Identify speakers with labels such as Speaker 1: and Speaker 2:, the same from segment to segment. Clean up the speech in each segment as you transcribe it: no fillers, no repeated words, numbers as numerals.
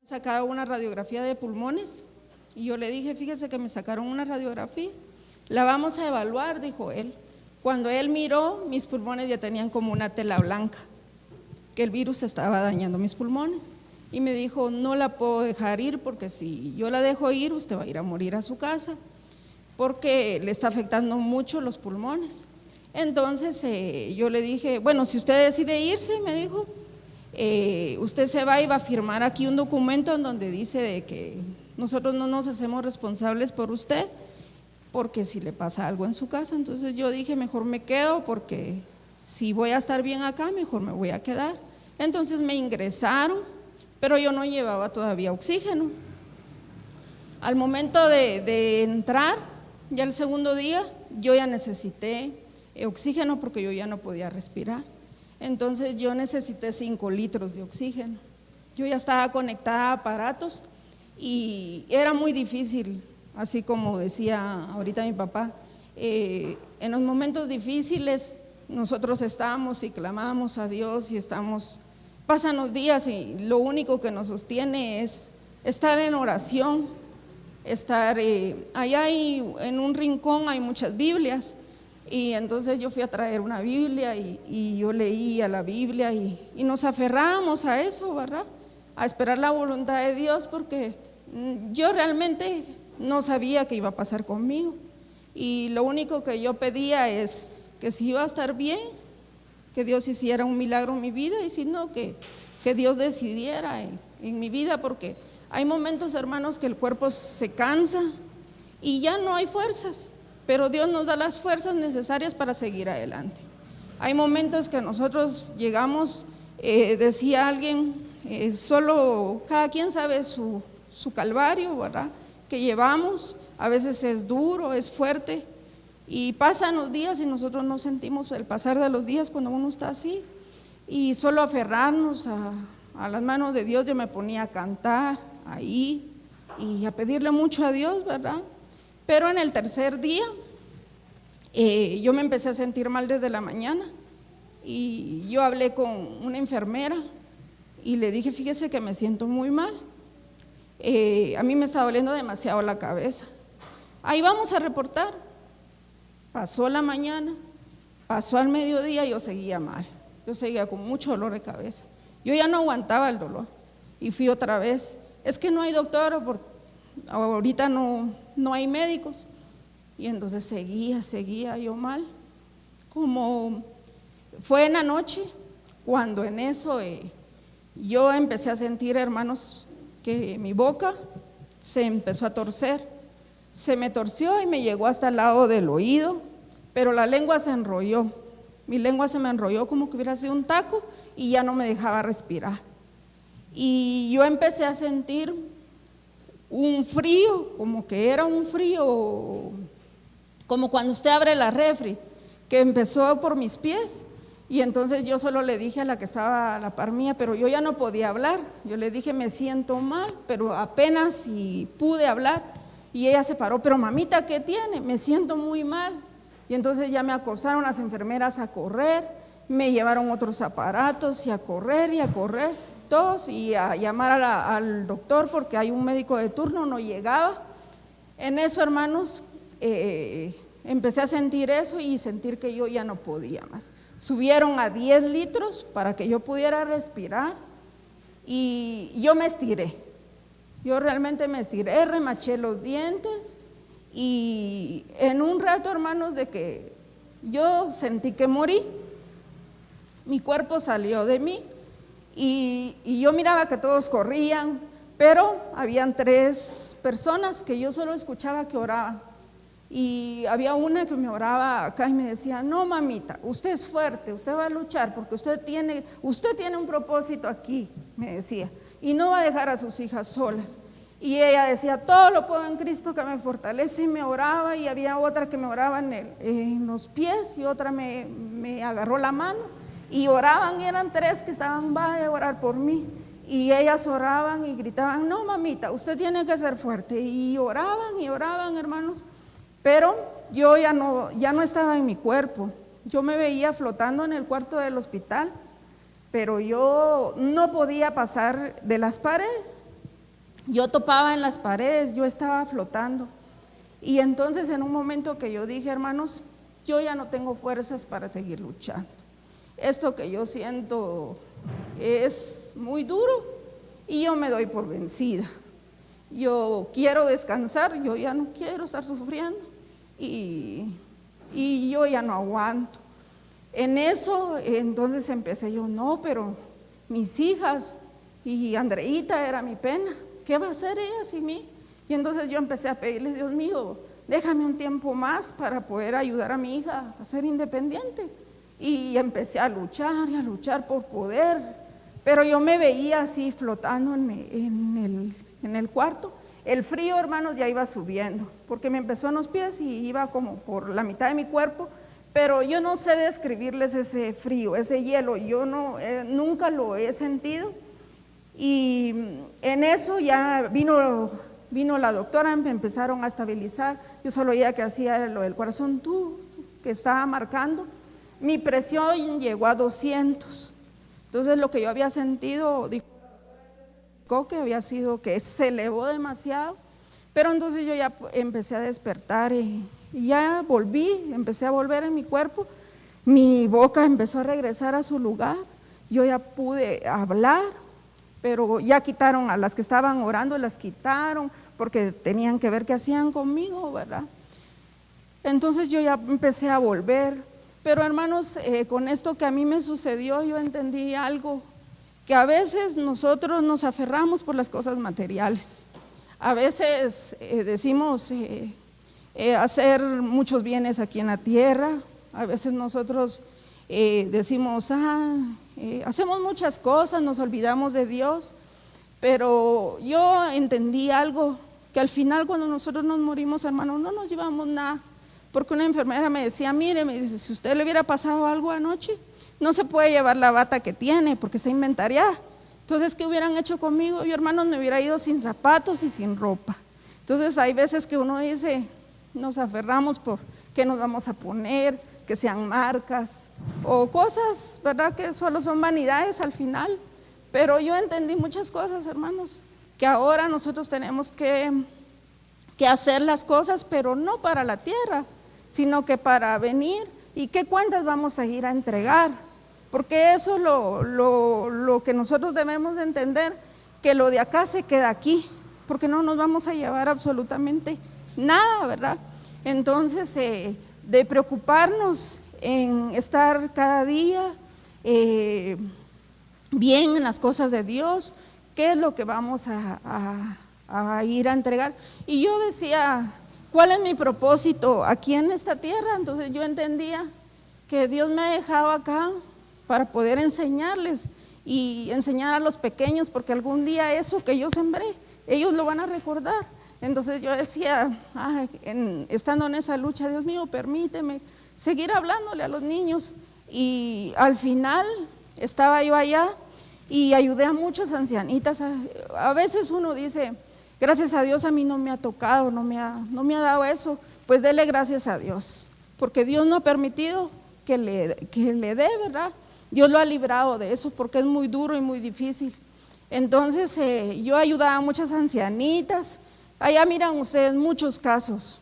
Speaker 1: Sacado una radiografía de pulmones y yo le dije, fíjese que me sacaron una radiografía, la vamos a evaluar, dijo él. Cuando él miró, mis pulmones ya tenían como una tela blanca, que el virus estaba dañando mis pulmones. Y me dijo, no la puedo dejar ir porque si yo la dejo ir, usted va a ir a morir a su casa, porque le está afectando mucho los pulmones. Entonces yo le dije, bueno, si usted decide irse, me dijo, usted se va y va a firmar aquí un documento en donde dice de que nosotros no nos hacemos responsables por usted, porque si le pasa algo en su casa. Entonces yo dije, mejor me quedo, porque si voy a estar bien acá, mejor me voy a quedar. Entonces me ingresaron, pero yo no llevaba todavía oxígeno. Al momento de entrar, ya el segundo día, yo ya necesité oxígeno porque yo ya no podía respirar. Entonces yo necesité 5 litros de oxígeno. Yo ya estaba conectada a aparatos y era muy difícil, así como decía ahorita mi papá, en los momentos difíciles nosotros estamos y clamamos a Dios y pasan los días y lo único que nos sostiene es estar en oración, estar, allá en un rincón hay muchas Biblias. Y entonces yo fui a traer una Biblia y yo leía la Biblia y nos aferramos a eso, ¿verdad? A esperar la voluntad de Dios, porque yo realmente no sabía qué iba a pasar conmigo. Y lo único que yo pedía es que si iba a estar bien, que Dios hiciera un milagro en mi vida, y si no, que Dios decidiera en mi vida, porque hay momentos, hermanos, que el cuerpo se cansa y ya no hay fuerzas. Pero Dios nos da las fuerzas necesarias para seguir adelante. Hay momentos que nosotros llegamos, decía alguien, solo cada quien sabe su calvario, ¿verdad? Que llevamos, a veces es duro, es fuerte, y pasan los días y nosotros no sentimos el pasar de los días cuando uno está así, y solo aferrarnos a las manos de Dios. Yo me ponía a cantar ahí y a pedirle mucho a Dios, ¿verdad? Pero en el tercer día yo me empecé a sentir mal desde la mañana y yo hablé con una enfermera y le dije, fíjese que me siento muy mal, a mí me está doliendo demasiado la cabeza, ahí vamos a reportar. Pasó la mañana, pasó al mediodía y yo seguía mal, yo seguía con mucho dolor de cabeza, yo ya no aguantaba el dolor y fui otra vez, es que no hay doctor, ahorita no hay médicos. Y entonces seguía yo mal. Como fue en la noche, cuando en eso yo empecé a sentir, hermanos, que mi boca se empezó a torcer, se me torció y me llegó hasta el lado del oído, pero la lengua se enrolló, mi lengua se me enrolló como que hubiera sido un taco y ya no me dejaba respirar. Y yo empecé a sentir un frío, como que era un frío, como cuando usted abre la refri, que empezó por mis pies. Y entonces yo solo le dije a la que estaba a la par mía, pero yo ya no podía hablar. Yo le dije, me siento mal, pero apenas si pude hablar. Y ella se paró, pero mamita, ¿qué tiene? Me siento muy mal. Y entonces ya me acosaron las enfermeras a correr, me llevaron otros aparatos y a correr todos, y a llamar al doctor porque hay un médico de turno, no llegaba. En eso, hermanos, empecé a sentir eso y sentir que yo ya no podía más. Subieron a 10 litros para que yo pudiera respirar y yo me estiré. Yo realmente me estiré, remaché los dientes y en un rato, hermanos, de que yo sentí que morí, mi cuerpo salió de mí y yo miraba que todos corrían, pero habían 3 personas que yo solo escuchaba que oraban. Y había una que me oraba acá y me decía, no mamita, usted es fuerte, usted va a luchar porque usted tiene un propósito aquí, me decía, y no va a dejar a sus hijas solas. Y ella decía, todo lo puedo en Cristo que me fortalece, y me oraba. Y había otra que me oraba en los pies y otra me agarró la mano y oraban, eran 3 que estaban, vaya a orar por mí. Y ellas oraban y gritaban, no mamita, usted tiene que ser fuerte. Y oraban, hermanos. Pero yo ya no estaba en mi cuerpo, yo me veía flotando en el cuarto del hospital, pero yo no podía pasar de las paredes. yo topaba en las paredes, yo estaba flotando. Y entonces en un momento que yo dije, hermanos, yo ya no tengo fuerzas para seguir luchando. Esto que yo siento es muy duro y yo me doy por vencida. Yo quiero descansar, yo ya no quiero estar sufriendo y yo ya no aguanto. En eso, entonces empecé yo, no, pero mis hijas y Andreita era mi pena, ¿qué va a hacer ella sin mí? Y entonces yo empecé a pedirle, Dios mío, déjame un tiempo más para poder ayudar a mi hija a ser independiente. Y empecé a luchar y a luchar por poder, pero yo me veía así flotando en el cuarto. El frío, hermanos, ya iba subiendo, porque me empezó en los pies y iba como por la mitad de mi cuerpo, pero yo no sé describirles ese frío, ese hielo, yo no, nunca lo he sentido. Y en eso ya vino la doctora, me empezaron a estabilizar, yo solo oía que hacía lo del corazón, que estaba marcando. Mi presión llegó a 200, entonces lo que yo había sentido, dijo que había sido que se elevó demasiado, pero entonces yo ya empecé a despertar y ya volví, empecé a volver en mi cuerpo, mi boca empezó a regresar a su lugar, yo ya pude hablar, pero ya quitaron a las que estaban orando, las quitaron porque tenían que ver qué hacían conmigo, ¿verdad? Entonces yo ya empecé a volver, pero hermanos, con esto que a mí me sucedió, yo entendí algo, que a veces nosotros nos aferramos por las cosas materiales, a veces decimos hacer muchos bienes aquí en la tierra, a veces nosotros decimos, hacemos muchas cosas, nos olvidamos de Dios, pero yo entendí algo, que al final cuando nosotros nos morimos, hermanos, no nos llevamos nada, porque una enfermera me decía, mire, me dice, si a usted le hubiera pasado algo anoche, no se puede llevar la bata que tiene, porque está inventariada. Entonces, ¿qué hubieran hecho conmigo? Yo, hermanos, me hubiera ido sin zapatos y sin ropa. Entonces, hay veces que uno dice, nos aferramos por qué nos vamos a poner, que sean marcas o cosas, ¿verdad? Que solo son vanidades al final. Pero yo entendí muchas cosas, hermanos, que ahora nosotros tenemos que hacer las cosas, pero no para la tierra, sino que para venir y qué cuentas vamos a ir a entregar, porque eso es lo que nosotros debemos de entender, que lo de acá se queda aquí, porque no nos vamos a llevar absolutamente nada, ¿verdad? Entonces, de preocuparnos en estar cada día bien en las cosas de Dios, qué es lo que vamos a ir a entregar. Y yo decía, ¿cuál es mi propósito aquí en esta tierra? Entonces yo entendía que Dios me ha dejado acá para poder enseñarles y enseñar a los pequeños, porque algún día eso que yo sembré, ellos lo van a recordar. Entonces yo decía, estando en esa lucha, Dios mío, permíteme seguir hablándole a los niños. Y al final estaba yo allá y ayudé a muchas ancianitas. A veces uno dice, gracias a Dios a mí no me ha tocado, no me ha dado eso, pues dele gracias a Dios, porque Dios no ha permitido que le dé, ¿verdad? Dios lo ha librado de eso porque es muy duro y muy difícil. Entonces yo ayudaba a muchas ancianitas, allá miran ustedes muchos casos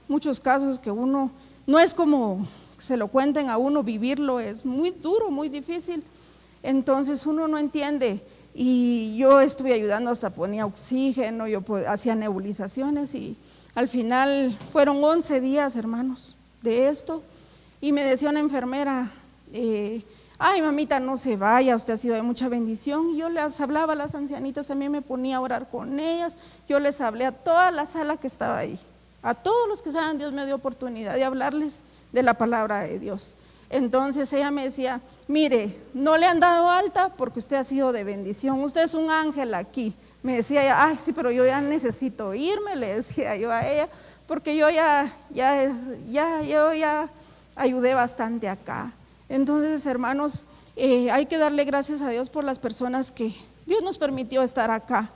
Speaker 1: que uno, no es como se lo cuenten a uno, vivirlo es muy duro, muy difícil, entonces uno no entiende. Y yo estuve ayudando, hasta ponía oxígeno, yo hacía nebulizaciones y al final fueron 11 días, hermanos, de esto. Y me decía una enfermera, ay mamita, no se vaya, usted ha sido de mucha bendición. Y yo les hablaba a las ancianitas, también me ponía a orar con ellas, yo les hablé a toda la sala que estaba ahí, a todos los que saben, Dios me dio oportunidad de hablarles de la palabra de Dios. Entonces ella me decía, mire, no le han dado alta porque usted ha sido de bendición, usted es un ángel aquí. Me decía ella, ay sí, pero yo ya necesito irme, le decía yo a ella, porque yo ya ayudé bastante acá. Entonces, hermanos, hay que darle gracias a Dios por las personas que Dios nos permitió estar acá.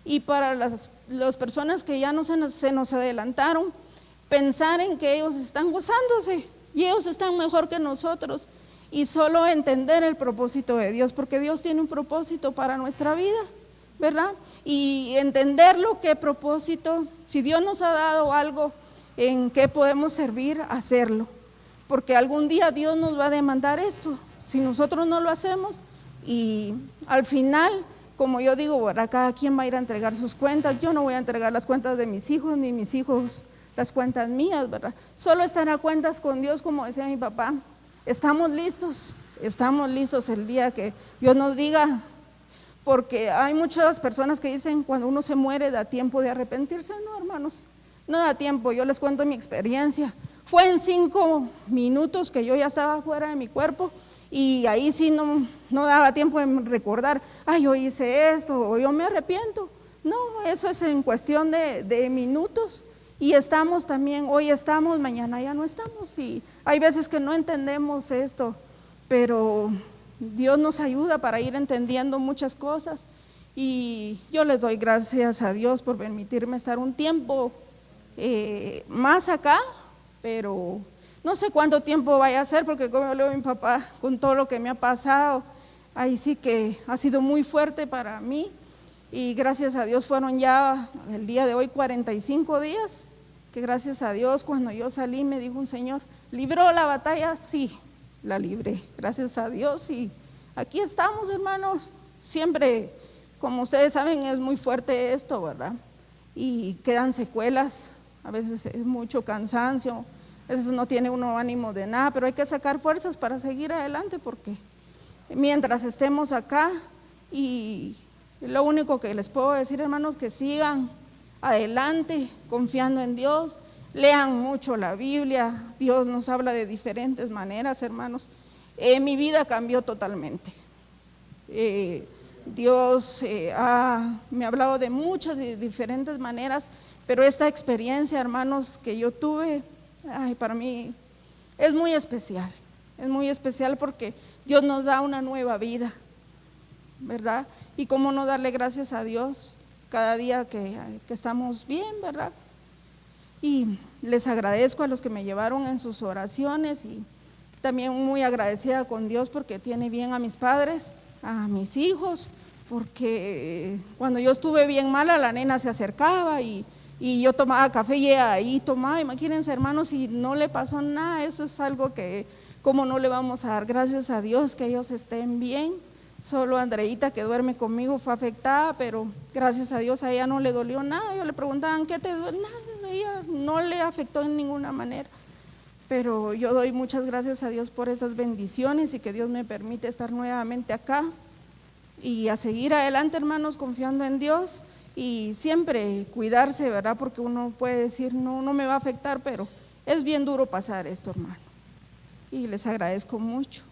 Speaker 1: Y para las personas que ya no se nos adelantaron, pensar en que ellos están gozándose y ellos están mejor que nosotros, y solo entender el propósito de Dios, porque Dios tiene un propósito para nuestra vida, ¿verdad? Y entender lo que propósito, si Dios nos ha dado algo en que podemos servir, hacerlo, porque algún día Dios nos va a demandar esto, si nosotros no lo hacemos, y al final, como yo digo, ¿verdad? Cada quien va a ir a entregar sus cuentas. Yo no voy a entregar las cuentas de mis hijos, ni mis hijos las cuentas mías, ¿verdad? Solo estar a cuentas con Dios, como decía mi papá. Estamos listos el día que Dios nos diga, porque hay muchas personas que dicen cuando uno se muere da tiempo de arrepentirse. No, hermanos, no da tiempo. Yo les cuento mi experiencia. Fue en 5 minutos que yo ya estaba fuera de mi cuerpo, y ahí sí no daba tiempo de recordar, ay, yo hice esto, o yo me arrepiento. No, eso es en cuestión de minutos. Y estamos también, hoy estamos, mañana ya no estamos, y hay veces que no entendemos esto, pero Dios nos ayuda para ir entendiendo muchas cosas, y yo les doy gracias a Dios por permitirme estar un tiempo más acá, pero no sé cuánto tiempo vaya a ser, porque como le digo a mi papá, con todo lo que me ha pasado, ahí sí que ha sido muy fuerte para mí, y gracias a Dios fueron ya el día de hoy 45 días, que gracias a Dios cuando yo salí me dijo un señor, ¿libró la batalla? Sí, la libré, gracias a Dios, y aquí estamos, hermanos. Siempre, como ustedes saben, es muy fuerte esto, ¿verdad? Y quedan secuelas, a veces es mucho cansancio, a veces no tiene uno ánimo de nada, pero hay que sacar fuerzas para seguir adelante, porque mientras estemos acá, y lo único que les puedo decir, hermanos, que sigan adelante confiando en Dios, lean mucho la Biblia. Dios nos habla de diferentes maneras, hermanos. Mi vida cambió totalmente. Dios me ha hablado de muchas de diferentes maneras, pero esta experiencia, hermanos, que yo tuve, para mí es muy especial porque Dios nos da una nueva vida, ¿verdad? Y cómo no darle gracias a Dios cada día que estamos bien, ¿verdad? Y les agradezco a los que me llevaron en sus oraciones, y también muy agradecida con Dios porque tiene bien a mis padres, a mis hijos, porque cuando yo estuve bien mala, la nena se acercaba y yo tomaba café y ella ahí tomaba. Imagínense, hermanos, si no le pasó nada. Eso es algo que, ¿cómo no le vamos a dar gracias a Dios que ellos estén bien? Solo Andreita, que duerme conmigo, fue afectada, pero gracias a Dios a ella no le dolió nada. Yo le preguntaban, ¿qué te duele? Nada, ella no le afectó en ninguna manera. Pero yo doy muchas gracias a Dios por estas bendiciones, y que Dios me permite estar nuevamente acá y a seguir adelante, hermanos, confiando en Dios, y siempre cuidarse, ¿verdad? Porque uno puede decir, no me va a afectar, pero es bien duro pasar esto, hermano, y les agradezco mucho.